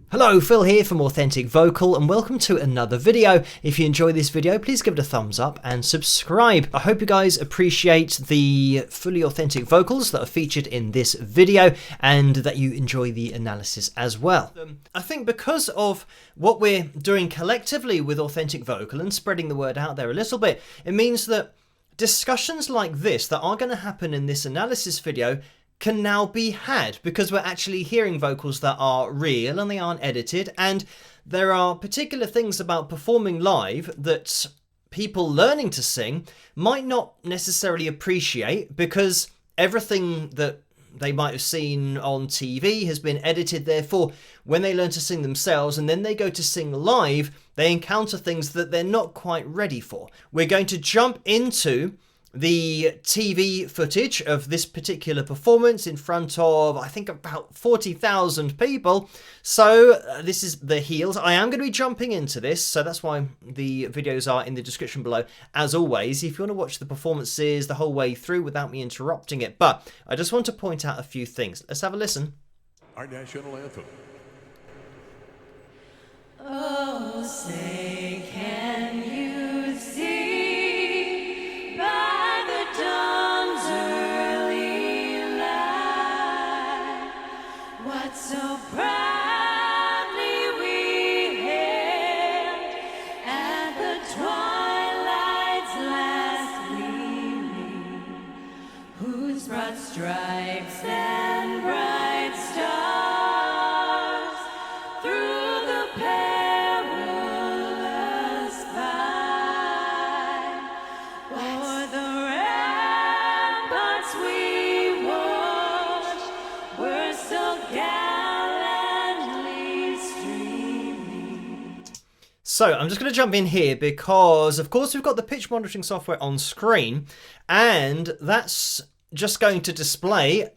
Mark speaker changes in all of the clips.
Speaker 1: Hello, Phil here from Authentic Vocal and welcome to another video. If you enjoy this video, please give it a thumbs up and subscribe. I hope you guys appreciate the fully authentic vocals that are featured in this video and that you enjoy the analysis as well. I think because of what we're doing collectively with Authentic Vocal and spreading the word out there a little bit, it means that discussions like this that are going to happen in this analysis video can now be had because we're actually hearing vocals that are real and they aren't edited, and there are particular things about performing live that people learning to sing might not necessarily appreciate because everything that they might have seen on TV has been edited. Therefore, when they learn to sing themselves and then they go to sing live, they encounter things that they're not quite ready for. We're going to jump into the TV footage of this particular performance in front of, I think, about 40,000 people. So this is the heels. I am going to be jumping into this, so that's why the videos are in the description below. As always, if you want to watch the performances the whole way through without me interrupting it. But I just want to point out a few things. Let's have a listen.
Speaker 2: Our national anthem.
Speaker 3: Oh, say can you see by the dawn's early light what so proudly we hailed at the twilight's last gleaming, whose broad stripes and bright stars through the perilous fight o'er the ramparts we watched were so gallantly streaming.
Speaker 1: So I'm just going to jump in here because, of course, we've got the pitch monitoring software on screen, and that's just going to display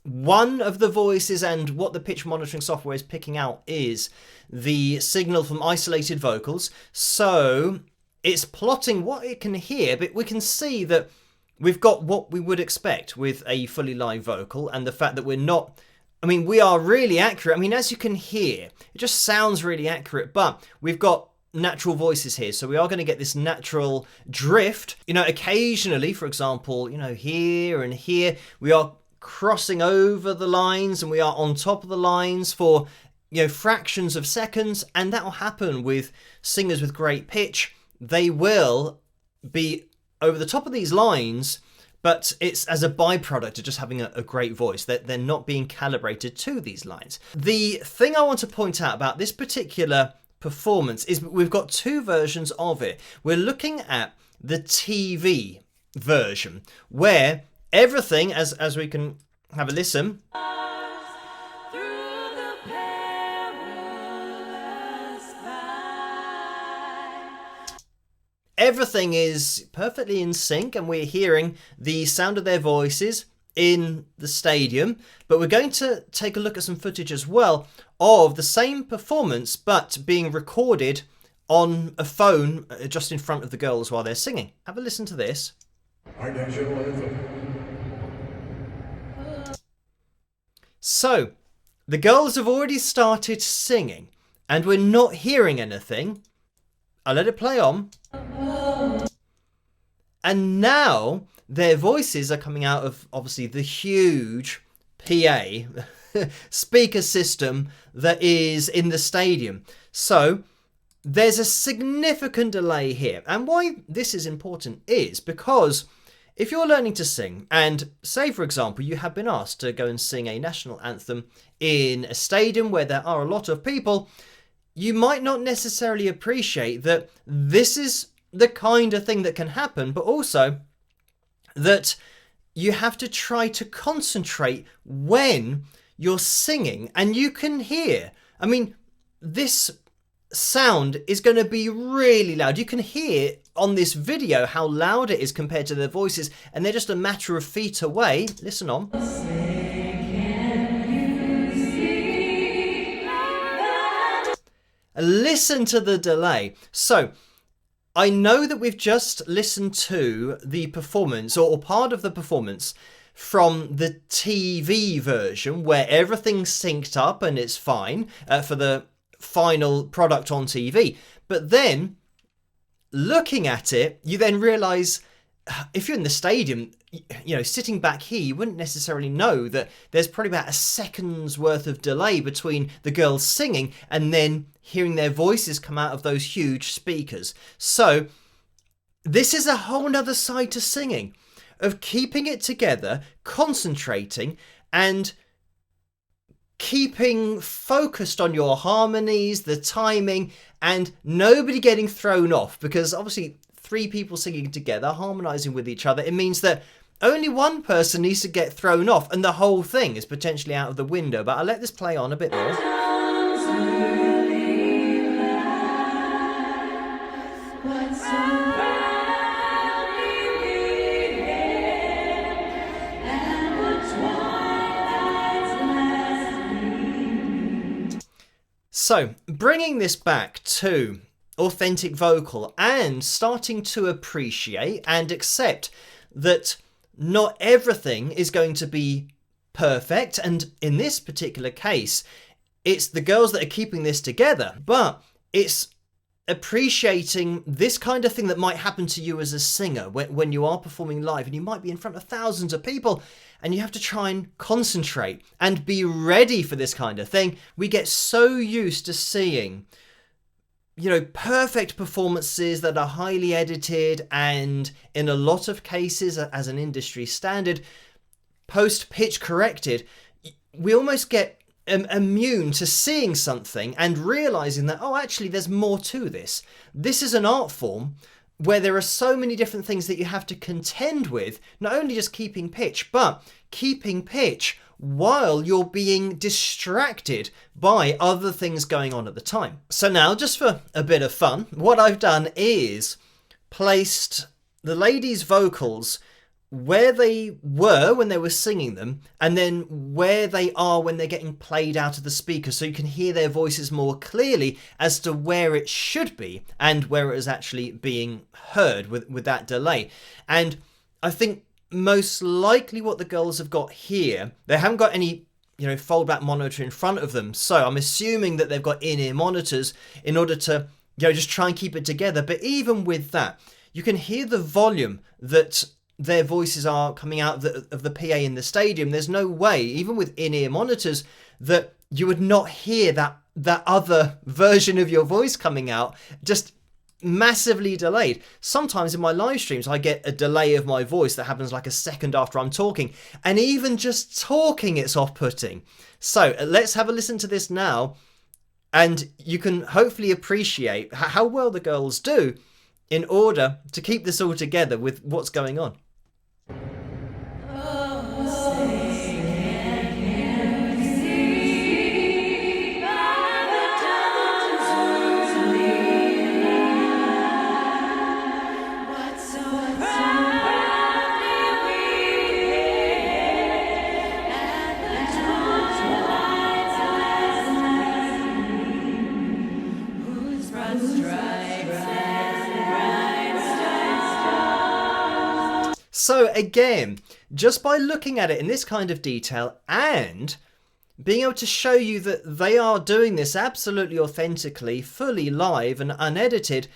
Speaker 1: one of the voices, and what the pitch monitoring software is picking out is the signal from isolated vocals. So it's plotting what it can hear, but we can see that we've got what we would expect with a fully live vocal, and the fact that we're not, I mean, we are really accurate. I mean, as you can hear, it just sounds really accurate, but we've got natural voices here, so we are going to get this natural drift. You know, occasionally, for example, you know, here and here, we are crossing over the lines and we are on top of the lines for, you know, fractions of seconds, and that will happen with singers with great pitch. They will be over the top of these lines, but it's as a byproduct of just having a great voice. They're not being calibrated to these lines. The thing I want to point out about this particular performance is we've got two versions of it. We're looking at the TV version where everything, as we can have a listen,
Speaker 3: Through the perilous fight.
Speaker 1: everything is perfectly in sync and we're hearing the sound of their voices in the stadium. But we're going to take a look at some footage as well of the same performance but being recorded on a phone just in front of the girls while they're singing. Have a listen to this.
Speaker 2: Our national anthem.
Speaker 1: So the girls have already started singing and we're not hearing anything. I'll let it play on. And now their voices are coming out of, obviously, the huge PA speaker system that is in the stadium. So there's a significant delay here. And why this is important is because if you're learning to sing, and say, for example, you have been asked to go and sing a national anthem in a stadium where there are a lot of people, you might not necessarily appreciate that this is the kind of thing that can happen, but also that you have to try to concentrate when you're singing. And you can hear, I mean, this sound is going to be really loud. You can hear on this video how loud it is compared to their voices, and they're just a matter of feet away. Listen on. Listen to the delay. So I know that we've just listened to the performance or part of the performance from the TV version where everything's synced up and it's fine for the final product on TV. But then looking at it, you then realise if you're in the stadium, you know, sitting back here, you wouldn't necessarily know that there's probably about a second's worth of delay between the girls singing and then hearing their voices come out of those huge speakers. So this is a whole nother side to singing, of keeping it together, concentrating, and keeping focused on your harmonies, the timing, and nobody getting thrown off, because obviously 3 people singing together, harmonizing with each other, it means that only one person needs to get thrown off and the whole thing is potentially out of the window. But I'll let this play on a bit more. So, bringing this back to authentic vocal and starting to appreciate and accept that not everything is going to be perfect, and in this particular case it's the girls that are keeping this together, but it's appreciating this kind of thing that might happen to you as a singer when you are performing live and you might be in front of thousands of people and you have to try and concentrate and be ready for this kind of thing. We get so used to seeing, you know, perfect performances that are highly edited and in a lot of cases, as an industry standard, post-pitch corrected. We almost get immune to seeing something and realizing that, oh, actually there's more to this. This is an art form where there are so many different things that you have to contend with, not only just keeping pitch, but keeping pitch while you're being distracted by other things going on at the time. So now, just for a bit of fun, what I've done is placed the ladies' vocals where they were when they were singing them, and then where they are when they're getting played out of the speaker, so you can hear their voices more clearly as to where it should be and where it is actually being heard with that delay. And I think most likely what the girls have got here, they haven't got any, you know, fold back monitor in front of them, so I'm assuming that they've got in-ear monitors in order to, you know, just try and keep it together. But even with that, you can hear the volume that their voices are coming out of the PA in the stadium. There's no way, even with in-ear monitors, that you would not hear that other version of your voice coming out, just massively delayed. Sometimes in my live streams I get a delay of my voice that happens like a second after I'm talking, and even just talking it's off-putting. So let's have a listen to this now, and you can hopefully appreciate how well the girls do in order to keep this all together with what's going on. So again, just by looking at it in this kind of detail and being able to show you that they are doing this absolutely authentically, fully live and unedited,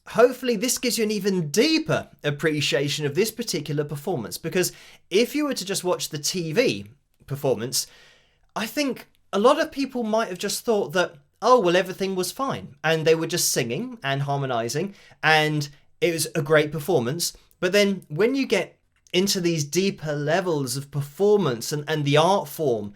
Speaker 1: hopefully this gives you an even deeper appreciation of this particular performance. Because if you were to just watch the TV performance, I think a lot of people might have just thought that, oh, well, everything was fine and they were just singing and harmonizing and it was a great performance. But then when you get into these deeper levels of performance and the art form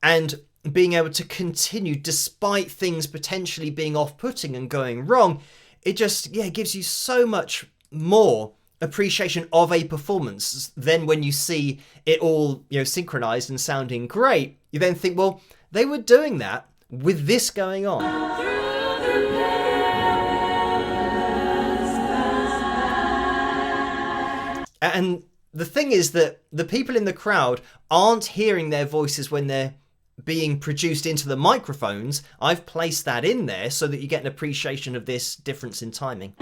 Speaker 1: and being able to continue despite things potentially being off-putting and going wrong, it just, yeah, gives you so much more appreciation of a performance than when you see it all, you know, synchronized and sounding great. You then think, well, they were doing that with this going on. And the thing is that the people in the crowd aren't hearing their voices when they're being produced into the microphones. I've placed that in there so that you get an appreciation of this difference in timing.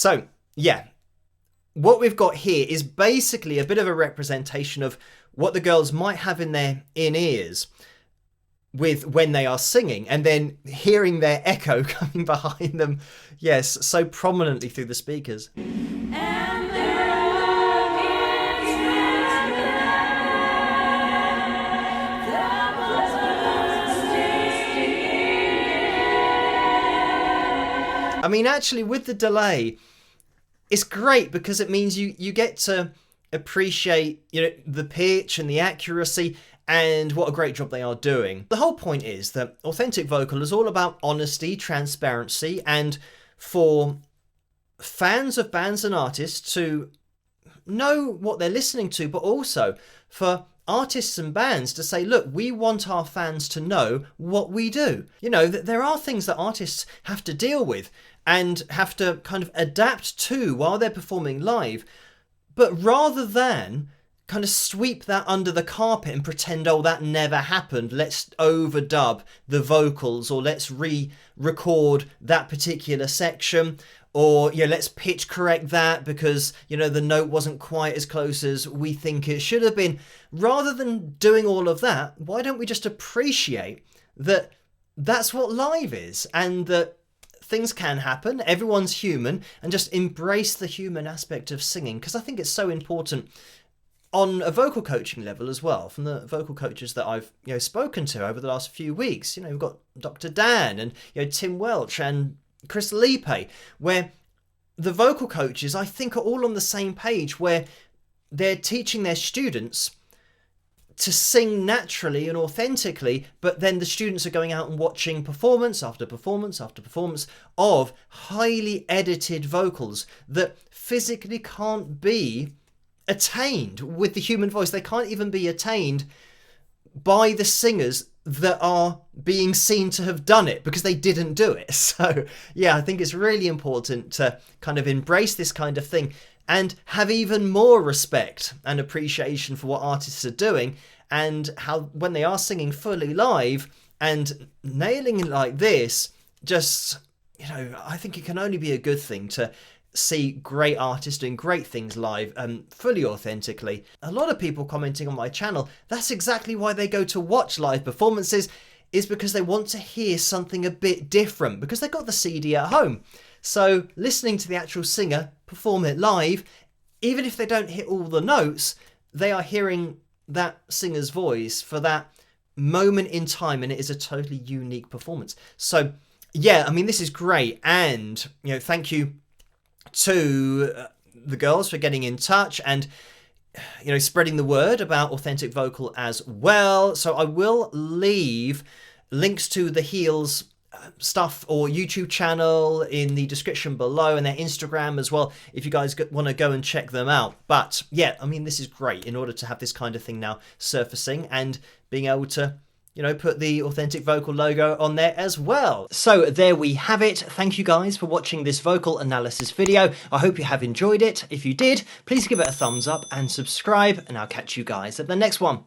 Speaker 1: So, yeah, what we've got here is basically a bit of a representation of what the girls might have in their in-ears with when they are singing, and then hearing their echo coming behind them, yes, so prominently through the speakers. I mean, actually, with the delay, it's great because it means you get to appreciate, you know, the pitch and the accuracy and what a great job they are doing. The whole point is that Authentic Vocal is all about honesty, transparency, and for fans of bands and artists to know what they're listening to, but also for artists and bands to say, look, we want our fans to know what we do. You know, that there are things that artists have to deal with and have to kind of adapt to while they're performing live. But rather than kind of sweep that under the carpet and pretend, oh, that never happened, let's overdub the vocals, or let's re-record that particular section, or, you know, let's pitch correct that because, you know, the note wasn't quite as close as we think it should have been. Rather than doing all of that, why don't we just appreciate that that's what live is, and that things can happen, everyone's human, and just embrace the human aspect of singing? Because I think it's so important on a vocal coaching level as well, from the vocal coaches that I've, you know, spoken to over the last few weeks. You know, we've got Dr. Dan and, you know, Tim Welch and Chris Lipe, where the vocal coaches, I think, are all on the same page, where they're teaching their students to sing naturally and authentically, but then the students are going out and watching performance after performance after performance of highly edited vocals that physically can't be attained with the human voice. They can't even be attained by the singers that are being seen to have done it, because they didn't do it. So yeah, I think it's really important to kind of embrace this kind of thing and have even more respect and appreciation for what artists are doing, and how when they are singing fully live and nailing it like this, just, you know, I think it can only be a good thing to see great artists doing great things live and fully authentically. A lot of people commenting on my channel, that's exactly why they go to watch live performances, is because they want to hear something a bit different, because they got the CD at home. So listening to the actual singer perform it live, even if they don't hit all the notes, they are hearing that singer's voice for that moment in time, and it is a totally unique performance. So yeah, I mean, this is great, and, you know, thank you to the girls for getting in touch and, you know, spreading the word about Authentic Vocal as well. So I will leave links to the Heels stuff or YouTube channel in the description below, and their Instagram as well, if you guys want to go and check them out. But yeah, I mean, this is great in order to have this kind of thing now surfacing and being able to, you know, put the Authentic Vocal logo on there as well. So there we have it. Thank you guys for watching this vocal analysis video. I hope you have enjoyed it. If you did, please give it a thumbs up and subscribe, and I'll catch you guys at the next one.